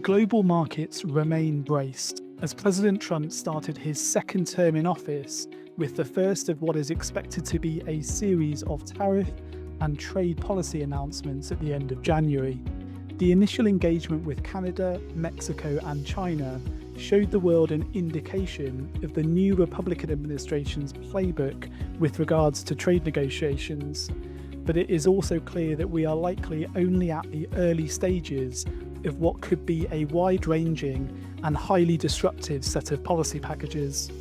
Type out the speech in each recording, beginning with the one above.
Global markets remain braced as President Trump started his second term in office with the first of what is expected to be a series of tariff and trade policy announcements at the end of January. The initial engagement with Canada, Mexico, and China showed the world an indication of the new Republican administration's playbook with regards to trade negotiations, but it is also clear that we are likely only at the early stages of what could be a wide-ranging and highly disruptive set of policy packages.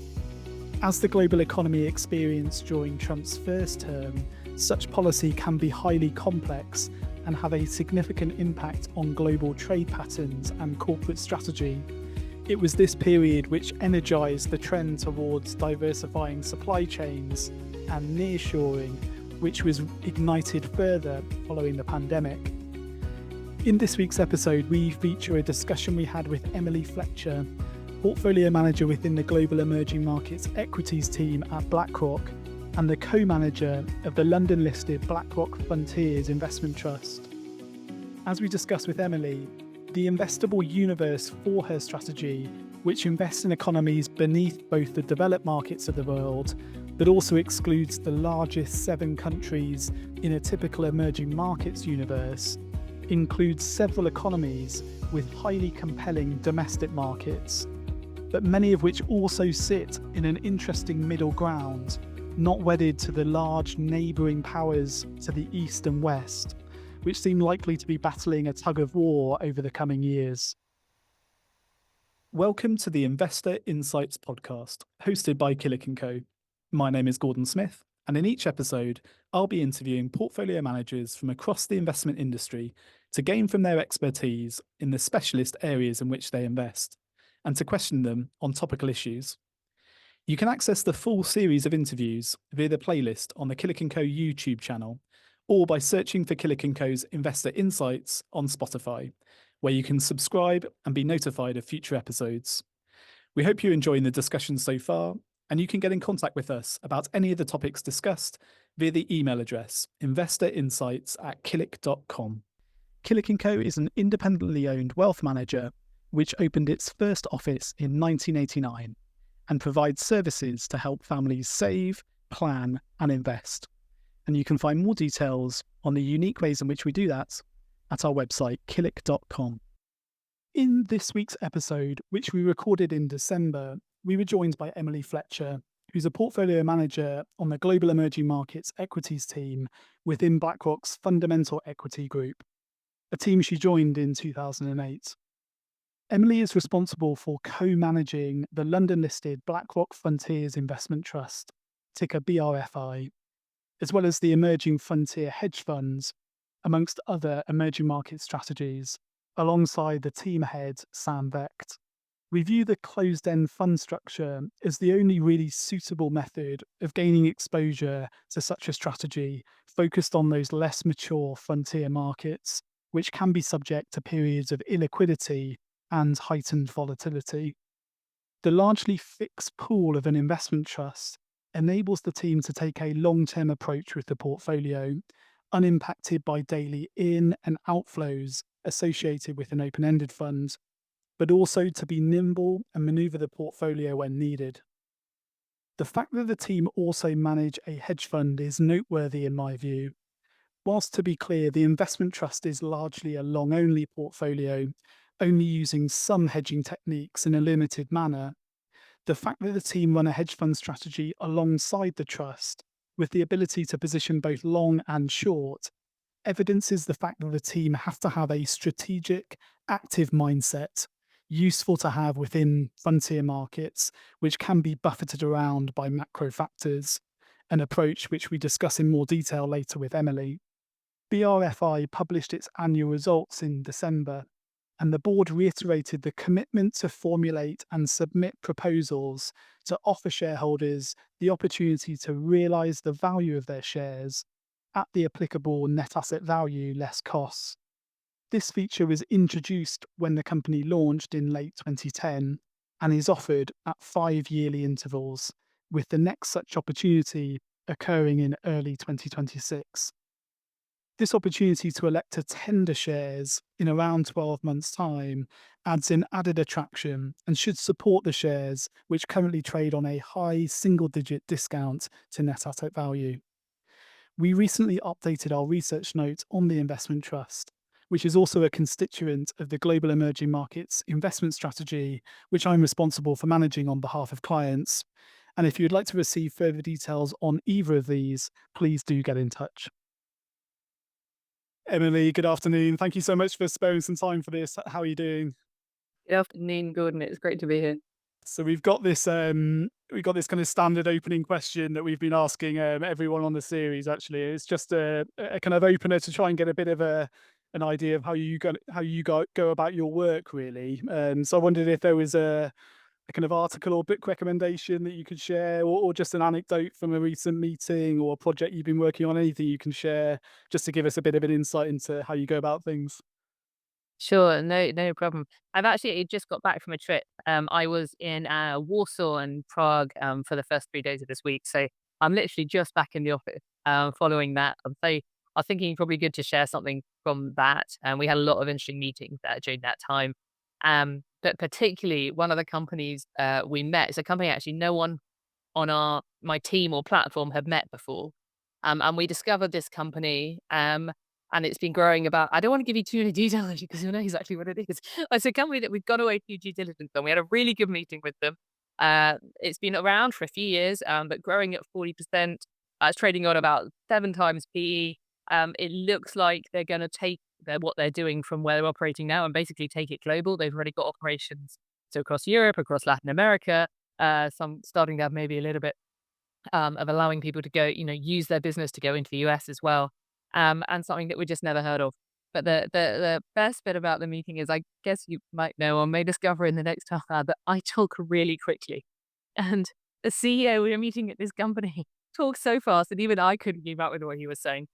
As the global economy experienced during Trump's first term, such policy can be highly complex and have a significant impact on global trade patterns and corporate strategy. It was this period which energised the trend towards diversifying supply chains and nearshoring, which was ignited further following the pandemic. In this week's episode, we feature a discussion we had with Emily Fletcher, portfolio manager within the Global Emerging Markets Equities team at BlackRock and the co-manager of the London-listed BlackRock Frontiers Investment Trust. As we discussed with Emily, the investable universe for her strategy, which invests in economies beneath both the developed markets of the world, but also excludes the largest 7 countries in a typical emerging markets universe, includes several economies with highly compelling domestic markets, but many of which also sit in an interesting middle ground, not wedded to the large neighbouring powers to the east and west, which seem likely to be battling a tug of war over the coming years. Welcome to the Investor Insights podcast, hosted by Killik Co. My name is Gordon Smith, and in each episode, I'll be interviewing portfolio managers from across the investment industry to gain from their expertise in the specialist areas in which they invest, and to question them on topical issues. You can access the full series of interviews via the playlist on the Killik Co YouTube channel, or by searching for Killik Co's Investor Insights on Spotify, where you can subscribe and be notified of future episodes. We hope you're enjoying the discussion so far, and you can get in contact with us about any of the topics discussed via the email address investorinsights@killik.com. Killik Co is an independently owned wealth manager which opened its first office in 1989 and provides services to help families save, plan, and invest. And you can find more details on the unique ways in which we do that at our website, killik.com. In this week's episode, which we recorded in December, we were joined by Emily Fletcher, who's a portfolio manager on the Global Emerging Markets Equities team within BlackRock's Fundamental Equity Group, a team she joined in 2008. Emily is responsible for co-managing the London-listed BlackRock Frontiers Investment Trust, ticker BRFI, as well as the Emerging Frontier Hedge Funds, amongst other emerging market strategies, alongside the team head, Sam Vecht. We view the closed-end fund structure as the only really suitable method of gaining exposure to such a strategy focused on those less mature frontier markets, which can be subject to periods of illiquidity and heightened volatility. The largely fixed pool of an investment trust enables the team to take a long-term approach with the portfolio, unimpacted by daily in- and outflows associated with an open-ended fund, but also to be nimble and maneuver the portfolio when needed. The fact that the team also manage a hedge fund is noteworthy in my view. Whilst, to be clear, the investment trust is largely a long-only portfolio, only using some hedging techniques in a limited manner, the fact that the team run a hedge fund strategy alongside the trust, with the ability to position both long and short, evidences the fact that the team have to have a strategic, active mindset, useful to have within frontier markets, which can be buffeted around by macro factors, an approach which we discuss in more detail later with Emily. BRFI published its annual results in December, and the board reiterated the commitment to formulate and submit proposals to offer shareholders the opportunity to realise the value of their shares at the applicable net asset value less costs. This feature was introduced when the company launched in late 2010 and is offered at 5 yearly intervals, with the next such opportunity occurring in early 2026. This opportunity to elect to tender shares in around 12 months' time adds in added attraction and should support the shares, which currently trade on a high single-digit discount to net asset value. We recently updated our research note on the investment trust, which is also a constituent of the Global Emerging Markets investment strategy, which I'm responsible for managing on behalf of clients. And if you'd like to receive further details on either of these, please do get in touch. Emily, good afternoon. Thank you so much for sparing some time for this. How are you doing? Good afternoon, Gordon. It's great to be here. So we've got this kind of standard opening question that we've been asking everyone on the series. Actually, it's just a kind of opener to try and get a bit of an idea of how you go about your work, really. So I wondered if there was a kind of article or book recommendation that you could share, or just an anecdote from a recent meeting or a project you've been working on. Anything you can share, just to give us a bit of an insight into how you go about things. Sure, no problem. I've actually just got back from a trip. I was in Warsaw and Prague for the first 3 days of this week, so I'm literally just back in the office following that. So I was thinking probably good to share something from that. And we had a lot of interesting meetings during that time. But particularly one of the companies we met is a company actually no one on my team or platform had met before. And we discovered this company, and it's been growing about. I don't want to give you too many details because you'll know exactly what it is. It's a company that we've gone away to do due diligence on. We had a really good meeting with them. It's been around for a few years, but growing at 40%. It's trading on about 7 times PE. It looks like they're going to take what they're doing from where they're operating now and basically take it global. They've already got operations so across Europe, across Latin America, some starting to have maybe a little bit of allowing people to go, use their business to go into the US as well, and something that we just never heard of. But the best bit about the meeting is, I guess you might know or may discover in the next half hour, that I talk really quickly, and the CEO we were meeting at this company talks so fast that even I couldn't keep up with what he was saying.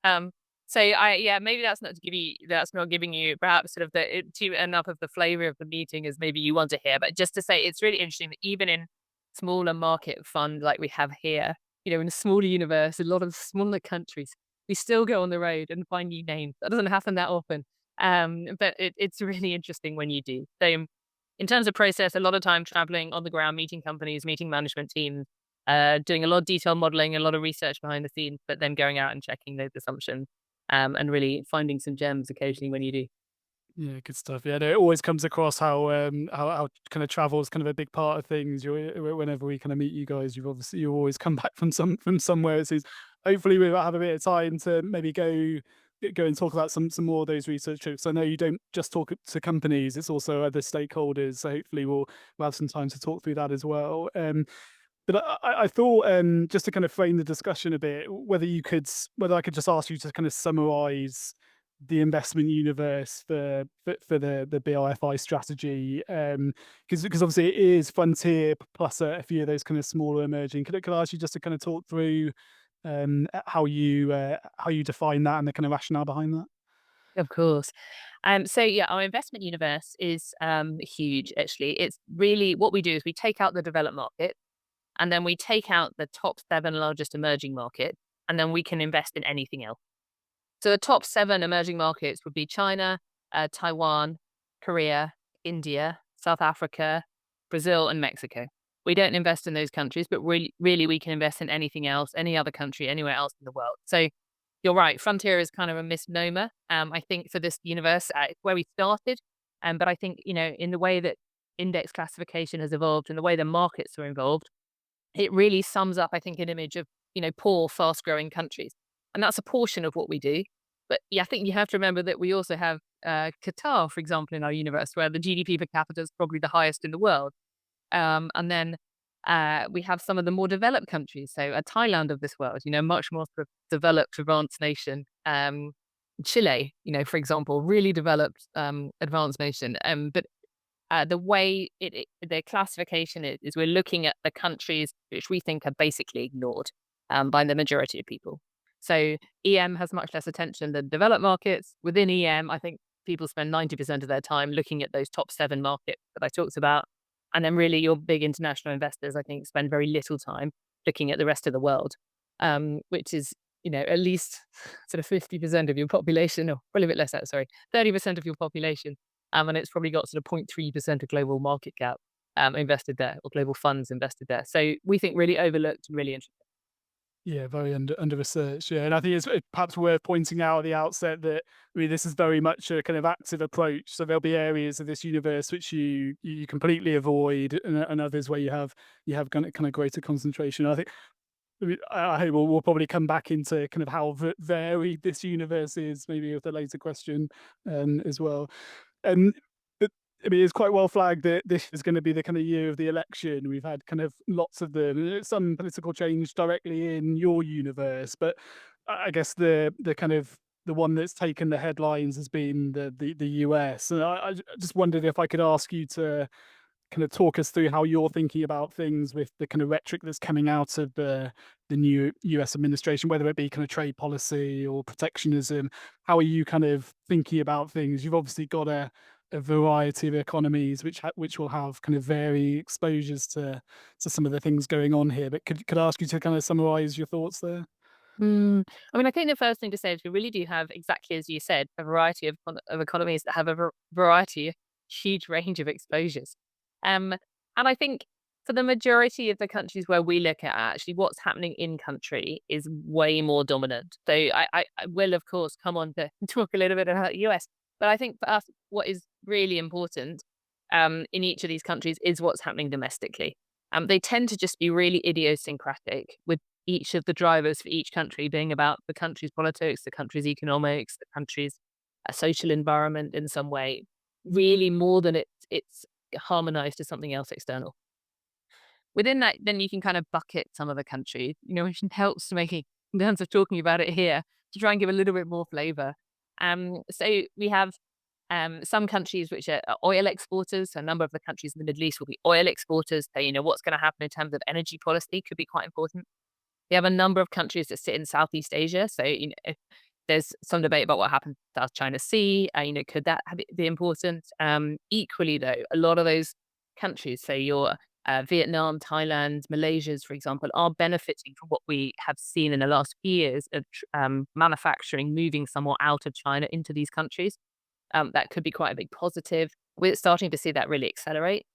Um, so yeah, maybe that's not giving you perhaps sort of too enough of the flavor of the meeting as maybe you want to hear. But just to say, it's really interesting that even in smaller market fund like we have here, in a smaller universe, a lot of smaller countries, we still go on the road and find new names. That doesn't happen that often. But it's really interesting when you do. So in terms of process, a lot of time traveling on the ground, meeting companies, meeting management teams, doing a lot of detailed modeling, a lot of research behind the scenes, but then going out and checking those assumptions, and really finding some gems occasionally when you do. Yeah, good stuff. Yeah, no, it always comes across how kind of travel is kind of a big part of things. Whenever we kind of meet you guys, you always come back from somewhere. It says, hopefully we'll have a bit of time to maybe go and talk about some more of those research trips. I know you don't just talk to companies; it's also other stakeholders. So hopefully we'll have some time to talk through that as well. But I thought, just to kind of frame the discussion a bit, whether I could just ask you to kind of summarize the investment universe for the BRFI strategy, because obviously it is frontier plus a few of those kind of smaller emerging. Could I ask you just to kind of talk through how you define that and the kind of rationale behind that? Of course. So yeah, our investment universe is huge. Actually, it's really what we do is we take out the developed market, and then we take out the top 7 largest emerging market, and then we can invest in anything else. So the top 7 emerging markets would be China, Taiwan, Korea, India, South Africa, Brazil, and Mexico. We don't invest in those countries, but really we can invest in anything else, any other country, anywhere else in the world. So you're right, frontier is kind of a misnomer. I think for this universe, it's where we started. But I think, in the way that index classification has evolved and the way the markets are involved, it really sums up, I think, an image of, poor, fast-growing countries. And that's a portion of what we do. But yeah, I think you have to remember that we also have Qatar, for example, in our universe, where the GDP per capita is probably the highest in the world. And then we have some of the more developed countries. So a Thailand of this world, much more sort of developed, advanced nation. Chile, for example, really developed, advanced nation. But the way the classification is we're looking at the countries which we think are basically ignored by the majority of people. So EM has much less attention than developed markets. Within EM, I think people spend 90% of their time looking at those top 7 markets that I talked about. And then really your big international investors, I think, spend very little time looking at the rest of the world, which is at least sort of 50% of your population, or probably a bit less that, sorry, 30% of your population, and it's probably got sort of 0.3% of global market cap invested there, or global funds invested there. So we think really overlooked and really interesting. Yeah, very under researched. Yeah, and I think it's perhaps worth pointing out at the outset that this is very much a kind of active approach. So there'll be areas of this universe which you completely avoid, and others where you have kind of greater concentration. I think I hope we'll probably come back into kind of how varied this universe is, maybe with a later question as well. And but it's quite well flagged that this is going to be the kind of year of the election. We've had kind of lots of them, some political change directly in your universe, but I guess the kind of the one that's taken the headlines has been the US. And I just wondered if I could ask you to kind of talk us through how you're thinking about things with the kind of rhetoric that's coming out of the new US administration, whether it be kind of trade policy or protectionism. How are you kind of thinking about things? You've obviously got a variety of economies which will have kind of varying exposures to some of the things going on here. But could I ask you to kind of summarize your thoughts there? I mean, I think the first thing to say is we really do have, exactly as you said, a variety of economies that have a variety, a huge range of exposures. Um, and I think for the majority of the countries where we look at, actually what's happening in country is way more dominant. So I will, of course, come on to talk a little bit about the US. But I think for us, what is really important in each of these countries is what's happening domestically. They tend to just be really idiosyncratic, with each of the drivers for each country being about the country's politics, the country's economics, the country's social environment in some way, really more than it's harmonized to something else external. Within that, then you can kind of bucket some of the countries, which helps to make it, in terms of talking about it here, to try and give a little bit more flavor. So we have some countries which are oil exporters. So a number of the countries in the Middle East will be oil exporters. So, what's going to happen in terms of energy policy could be quite important. We have a number of countries that sit in Southeast Asia. So, if there's some debate about what happens in South China Sea. Could that be important? Equally, though, a lot of those countries, so your Vietnam, Thailand, Malaysia's, for example, are benefiting from what we have seen in the last few years of manufacturing moving somewhat out of China into these countries. That could be quite a big positive. We're starting to see that really accelerate.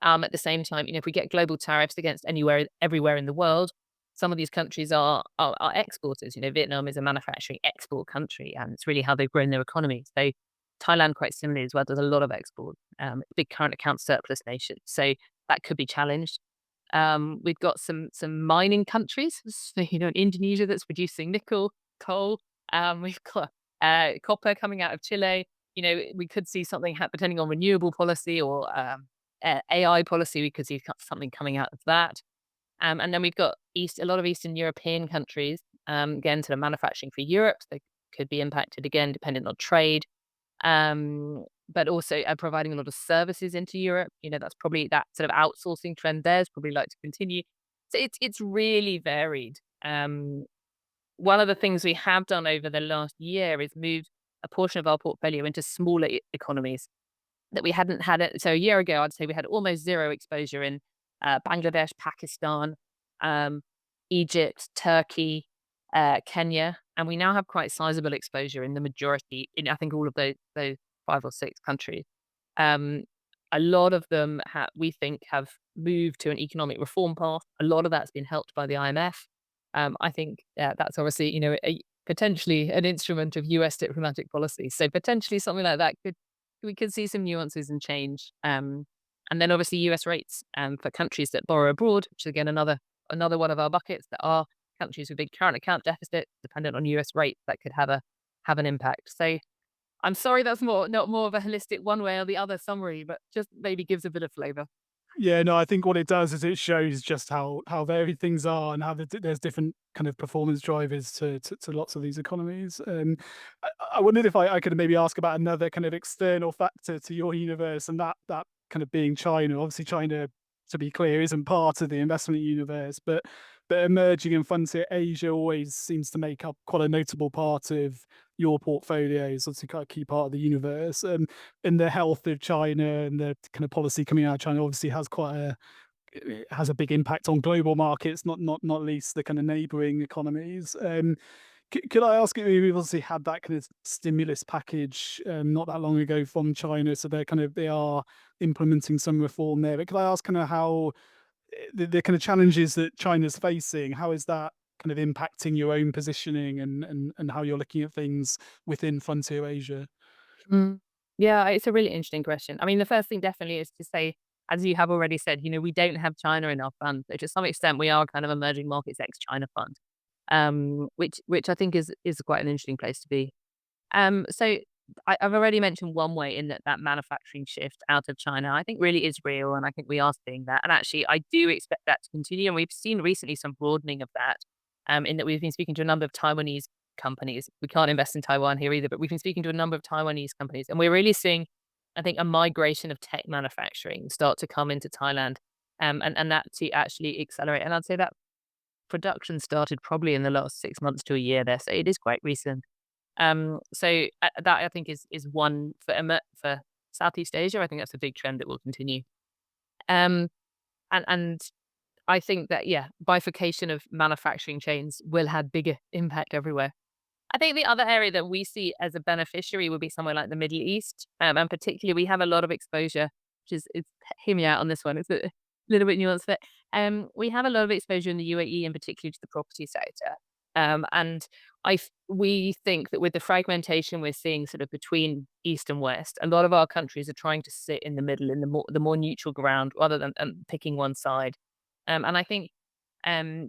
At the same time, if we get global tariffs against everywhere in the world, some of these countries are exporters. Vietnam is a manufacturing export country, and it's really how they've grown their economy. So Thailand, quite similarly as well, does a lot of export. Big current account surplus nation. So that could be challenged. We've got some mining countries. So, Indonesia that's producing nickel, coal. We've got copper coming out of Chile. We could see something depending on renewable policy or AI policy. We could see something coming out of that. And then we've got a lot of Eastern European countries, again, sort of manufacturing for Europe. They could be impacted again, depending on trade, but also providing a lot of services into Europe. That's probably that sort of outsourcing trend there is probably like to continue. So it's really varied. One of the things we have done over the last year is moved a portion of our portfolio into smaller economies that we hadn't had it. So a year ago, I'd say we had almost zero exposure in Bangladesh, Pakistan, Egypt, Turkey, Kenya, and we now have quite sizable exposure in the majority, in I think all of those 5 or 6 countries. A lot of them we think have moved to an economic reform path. A lot of that's been helped by the IMF. I think that's obviously potentially an instrument of US diplomatic policy. So potentially something like that we could see some nuances and change. And then obviously US rates for countries that borrow abroad, which is again another one of our buckets that are countries with big current account deficit, dependent on US rates, that could have an impact. So I'm sorry that's not more of a holistic one way or the other summary, but just maybe gives a bit of flavor. Yeah, no, I think what it does is it shows just how varied things are and how there's different kind of performance drivers to lots of these economies. I wondered if I could maybe ask about another kind of external factor to your universe, and that kind of being China. Obviously, China, to be clear, isn't part of the investment universe, but emerging and frontier Asia always seems to make up quite a notable part of your portfolio. It's obviously quite a key part of the universe. And the health of China and the kind of policy coming out of China obviously has quite it has a big impact on global markets, not least the kind of neighbouring economies. Could I ask you? We've obviously had that kind of stimulus package not that long ago from China, so they are implementing some reform there. But could I ask kind of how the kind of challenges that China's facing? How is that kind of impacting your own positioning and how you're looking at things within Frontier Asia? Mm. Yeah, it's a really interesting question. I mean, the first thing definitely is to say, as you have already said, we don't have China in our fund. So to some extent, we are kind of emerging markets ex-China fund, which I think is quite an interesting place to be. So I've already mentioned one way in that manufacturing shift out of China, I think really is real, and I think we are seeing that. And actually, I do expect that to continue. And we've seen recently some broadening of that, in that we've been speaking to a number of Taiwanese companies. We can't invest in Taiwan here either, but we've been speaking to a number of Taiwanese companies, and we're really seeing, I think, a migration of tech manufacturing start to come into Thailand, and that to actually accelerate. And I'd say that production started probably in the last 6 months to a year there, so it is quite recent. That I think is one for Southeast Asia. I think that's a big trend that will continue. Um, and I think that, yeah, bifurcation of manufacturing chains will have bigger impact everywhere. I think the other area that we see as a beneficiary would be somewhere like the Middle East, and particularly we have a lot of exposure, which is hear me out on this one. It's a little bit nuanced, but we have a lot of exposure in the UAE, in particular to the property sector, and we think that with the fragmentation we're seeing sort of between East and West, a lot of our countries are trying to sit in the middle, in the more neutral ground, rather than picking one side. And I think um,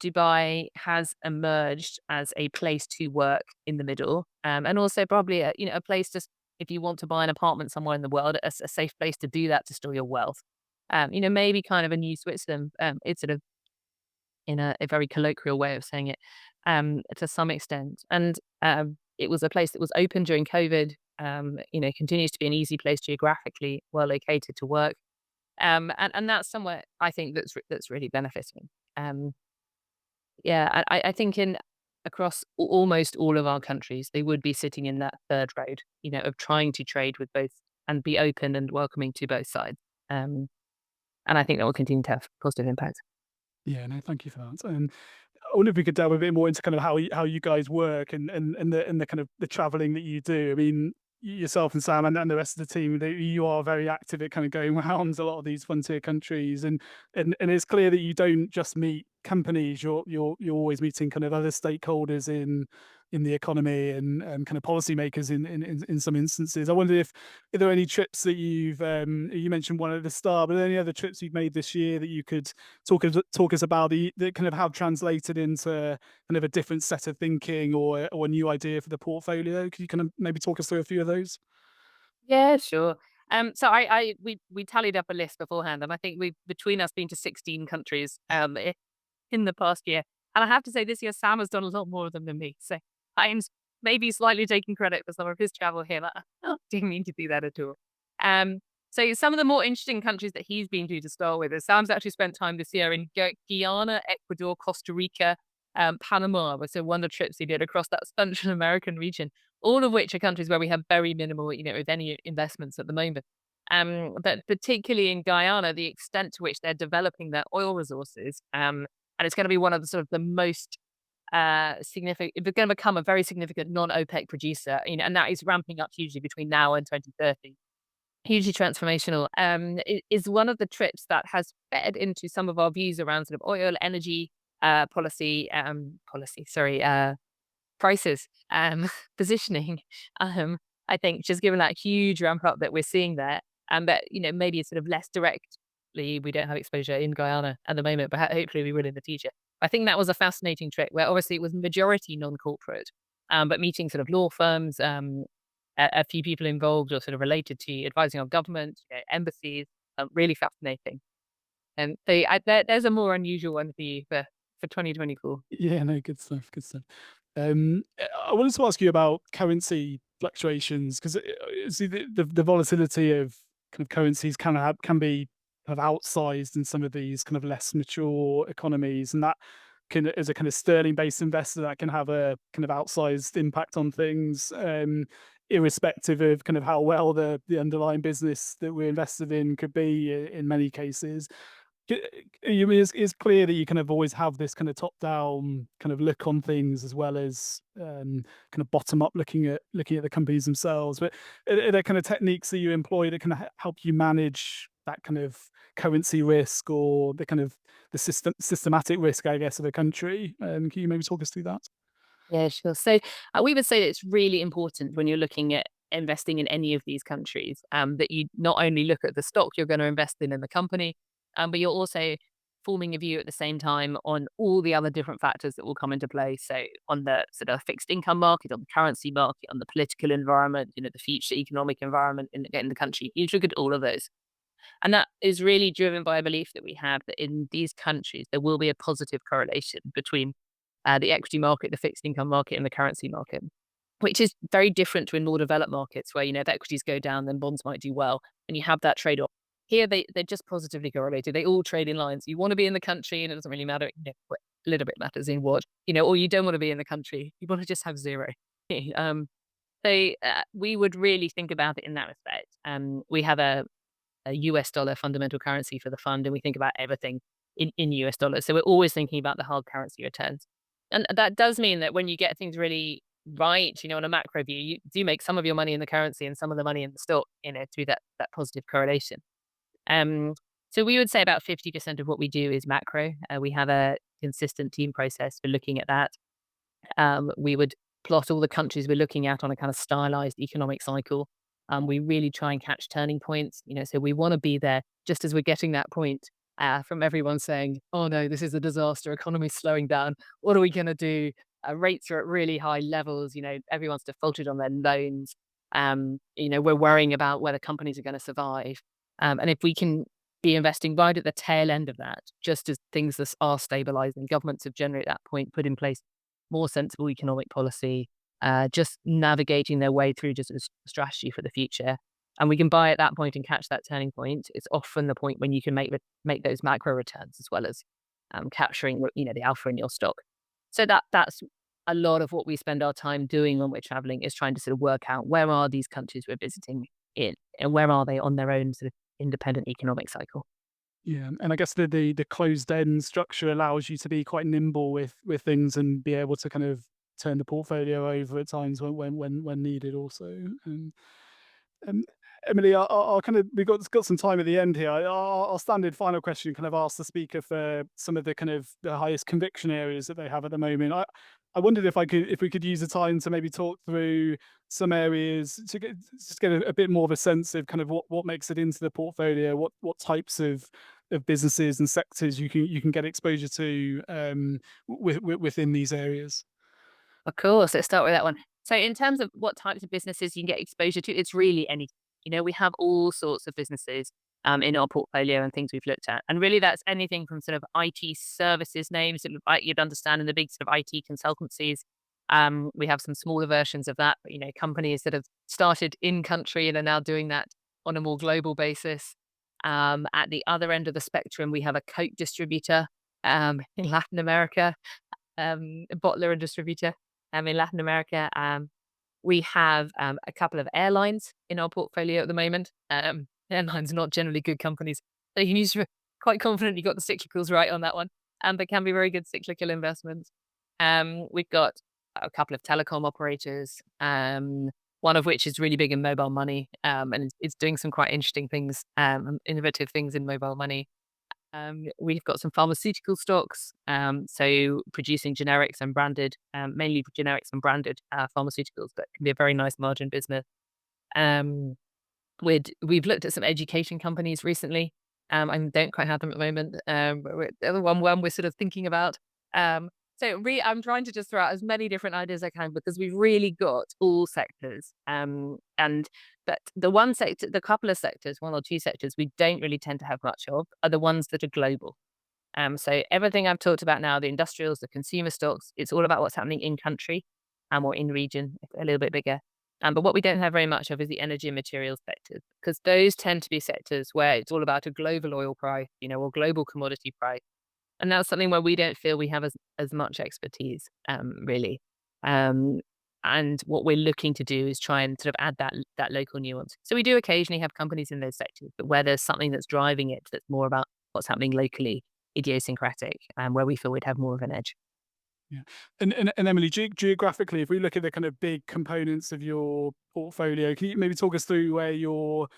Dubai has emerged as a place to work in the middle, and also probably a place to, if you want to buy an apartment somewhere in the world, a safe place to do that, to store your wealth. Maybe kind of a new Switzerland. It's sort of in a very colloquial way of saying it, to some extent. And it was a place that was open during COVID. Continues to be an easy place geographically, well located to work. And that's somewhere I think that's really benefiting. Um, yeah, I think in across almost all of our countries, they would be sitting in that third road, of trying to trade with both and be open and welcoming to both sides. Um, and I think that will continue to have positive impact. Yeah, no, thank you for that. And I wonder if we could delve a bit more into kind of how you guys work and the kind of the traveling that you do. I mean, yourself and Sam and the rest of the team, you are very active at kind of going around a lot of these frontier countries, and it's clear that you don't just meet companies. You're always meeting kind of other stakeholders in the economy and kind of policymakers in some instances. I wonder if are there any trips that you mentioned one at the start, but are there any other trips you've made this year that you could talk us about that kind of have translated into kind of a different set of thinking or a new idea for the portfolio? Could you kind of maybe talk us through a few of those? Yeah, sure. So we tallied up a list beforehand, and I think we between us been to 16 countries in the past year. And I have to say, this year Sam has done a lot more of them than me. So I'm maybe slightly taking credit for some of his travel here. Like, didn't mean to do that at all. Um, so some of the more interesting countries that he's been to start with is Sam's actually spent time this year in Guyana, Ecuador, Costa Rica, Panama. So one of the trips he did across that Central American region, all of which are countries where we have very minimal, if any, investments at the moment. But particularly in Guyana, the extent to which they're developing their oil resources, and it's going to be one of the most significant. It's going to become a very significant non-OPEC producer, and that is ramping up hugely between now and 2030. Hugely transformational. Is one of the trips that has fed into some of our views around sort of oil, energy, prices, positioning. Um, I think just given that huge ramp up that we're seeing there, but maybe it's sort of less directly. We don't have exposure in Guyana at the moment, but hopefully we will in the future. I think that was a fascinating trip where obviously it was majority non-corporate, but meeting sort of law firms, a few people involved or sort of related to advising on government, embassies, really fascinating. And there's a more unusual one for you for 2024. Yeah, no, good stuff. Good stuff. I wanted to ask you about currency fluctuations because see the volatility of kind of currencies can be kind of outsized in some of these kind of less mature economies, and that can, as a kind of sterling-based investor, that can have a kind of outsized impact on things, irrespective of kind of how well the underlying business that we're invested in could be in many cases. You mean it's clear that you kind of always have this kind of top-down kind of look on things as well as kind of bottom-up looking at the companies themselves. But are there kind of techniques that you employ that kind of help you manage that kind of currency risk or the kind of the systematic risk, I guess, of a country? Can you maybe talk us through that? Yeah, sure. So we would say that it's really important when you're looking at investing in any of these countries, that you not only look at the stock you're going to invest in the company, but you're also forming a view at the same time on all the other different factors that will come into play. So on the sort of fixed income market, on the currency market, on the political environment, the future economic environment in the country. You look at all of those. And that is really driven by a belief that we have that in these countries, there will be a positive correlation between the equity market, the fixed income market, and the currency market, which is very different to in more developed markets where, if equities go down, then bonds might do well. And you have that trade off. Here, they're just positively correlated. They all trade in lines. You want to be in the country, and it doesn't really matter. What a little bit matters in what, or you don't want to be in the country. You want to just have zero. We would really think about it in that respect. We have a US dollar fundamental currency for the fund, and we think about everything in US dollars. So we're always thinking about the hard currency returns. And that does mean that when you get things really right, on a macro view, you do make some of your money in the currency and some of the money in the stock, through that positive correlation. So we would say about 50% of what we do is macro. We have a consistent team process for looking at that. We would plot all the countries we're looking at on a kind of stylized economic cycle. We really try and catch turning points, so we want to be there just as we're getting that point from everyone saying, oh no, this is a disaster, economy's slowing down. What are we going to do? Rates are at really high levels, everyone's defaulted on their loans. We're worrying about whether companies are going to survive. And if we can be investing right at the tail end of that, just as things that are stabilizing, governments have generally at that point put in place more sensible economic policy, just navigating their way through just a strategy for the future. And we can buy at that point and catch that turning point. It's often the point when you can make those macro returns as well as capturing the alpha in your stock. So that's a lot of what we spend our time doing when we're traveling, is trying to sort of work out where are these countries we're visiting in and where are they on their own sort of independent economic cycle. Yeah, and I guess the closed end structure allows you to be quite nimble with things and be able to kind of turn the portfolio over at times when needed also. Um, Emily, I'll kind of, we've got some time at the end here. Our standard final question kind of asks the speaker for some of the kind of the highest conviction areas that they have at the moment. I wondered if we could use the time to maybe talk through some areas to get a bit more of a sense of kind of what makes it into the portfolio, what types of businesses and sectors you can get exposure to within these areas. Of course, let's start with that one. So in terms of what types of businesses you can get exposure to, it's really anything. We have all sorts of businesses in our portfolio and things we've looked at. And really that's anything from sort of IT services names that you'd understand in the big sort of IT consultancies. We have some smaller versions of that, but, companies that have started in country and are now doing that on a more global basis. At the other end of the spectrum, we have a Coke distributor in Latin America, a bottler and distributor in Latin America. We have a couple of airlines in our portfolio at the moment. Airlines are not generally good companies. So you need to be quite confident you got the cyclicals right on that one. They can be very good cyclical investments. We've got a couple of telecom operators, one of which is really big in mobile money, and it's doing some quite interesting things, innovative things in mobile money. We've got some pharmaceutical stocks, so producing generics and branded, mainly generics and branded pharmaceuticals, that can be a very nice margin business. We've looked at some education companies recently. I don't quite have them at the moment. But the other one we're sort of thinking about. I'm trying to just throw out as many different ideas as I can because we've really got all sectors. But the couple of sectors, one or two sectors we don't really tend to have much of are the ones that are global. So everything I've talked about now, the industrials, the consumer stocks, it's all about what's happening in country or in region, a little bit bigger. But what we don't have very much of is the energy and materials sectors, because those tend to be sectors where it's all about a global oil price, or global commodity price. And that's something where we don't feel we have as much expertise, really. And what we're looking to do is try and sort of add that local nuance. So we do occasionally have companies in those sectors, but where there's something that's driving it, that's more about what's happening locally, idiosyncratic, and where we feel we'd have more of an edge. Yeah. And Emily, geographically, if we look at the kind of big components of your portfolio, can you maybe talk us through where you're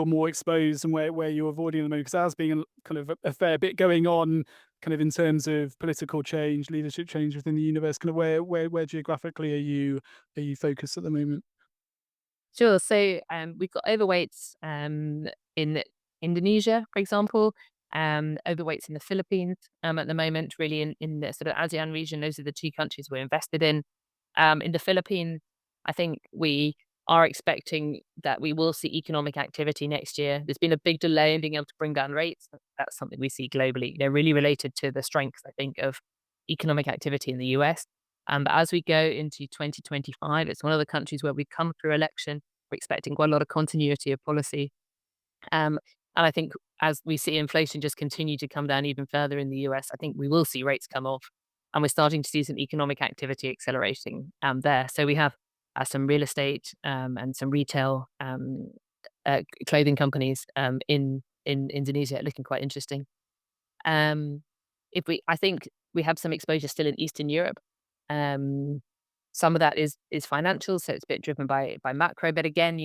more exposed and where you're avoiding at the moment? Because there's being kind of a fair bit going on, kind of in terms of political change, leadership change within the universe. Kind of where geographically are you focused at the moment? Sure. So we've got overweights in Indonesia, for example, overweights in the Philippines at the moment, really in the sort of ASEAN region. Those are the two countries we're invested in. In the Philippines, I think we are expecting that we will see economic activity next year. There's been a big delay in being able to bring down rates. That's something we see globally. They're really related to the strength, I think, of economic activity in the US. But as we go into 2025, it's one of the countries where we've come through election. We're expecting quite a lot of continuity of policy. And I think as we see inflation just continue to come down even further in the US, I think we will see rates come off. And we're starting to see some economic activity accelerating there. So we have some real estate and some retail clothing companies in Indonesia looking quite interesting. I think we have some exposure still in Eastern Europe. Some of that is financial, so it's a bit driven by macro. But again,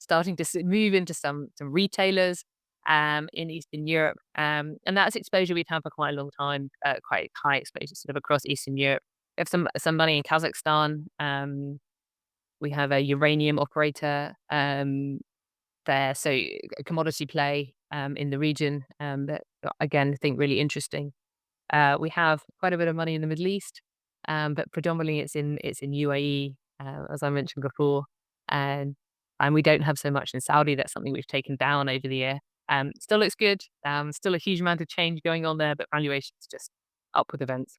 starting to move into some retailers in Eastern Europe, and that's exposure we've had for quite a long time, quite high exposure sort of across Eastern Europe. We have some money in Kazakhstan. We have a uranium operator there, so a commodity play in the region that again I think really interesting. We have quite a bit of money in the Middle East, but predominantly it's in UAE, as I mentioned before, and we don't have so much in Saudi. That's something we've taken down over the year. Still looks good. Still a huge amount of change going on there, but valuations just up with events.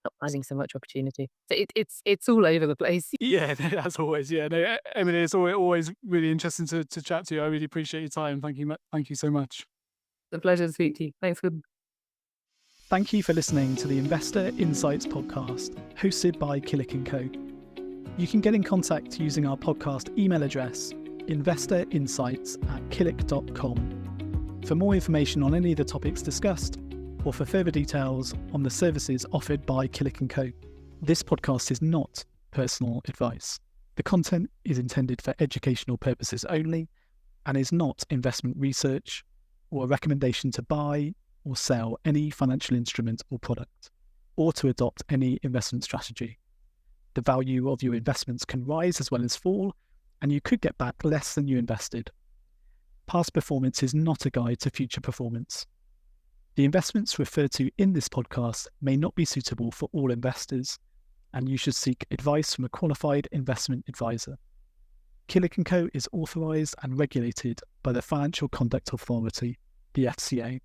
Not finding so much opportunity. So it's all over the place. Yeah, as always. Yeah, no, Emily, it's always really interesting to chat to you. I really appreciate your time. Thank you so much. It's a pleasure to speak to you. Thanks for. Thank you for listening to the Investor Insights podcast, hosted by Killik Co. You can get in contact using our podcast email address, investorinsights@killik.com, for more information on any of the topics discussed, or for further details on the services offered by Killik Co. This podcast is not personal advice. The content is intended for educational purposes only and is not investment research or a recommendation to buy or sell any financial instrument or product, or to adopt any investment strategy. The value of your investments can rise as well as fall, and you could get back less than you invested. Past performance is not a guide to future performance. The investments referred to in this podcast may not be suitable for all investors, and you should seek advice from a qualified investment advisor. Killik Co is authorised and regulated by the Financial Conduct Authority, the FCA.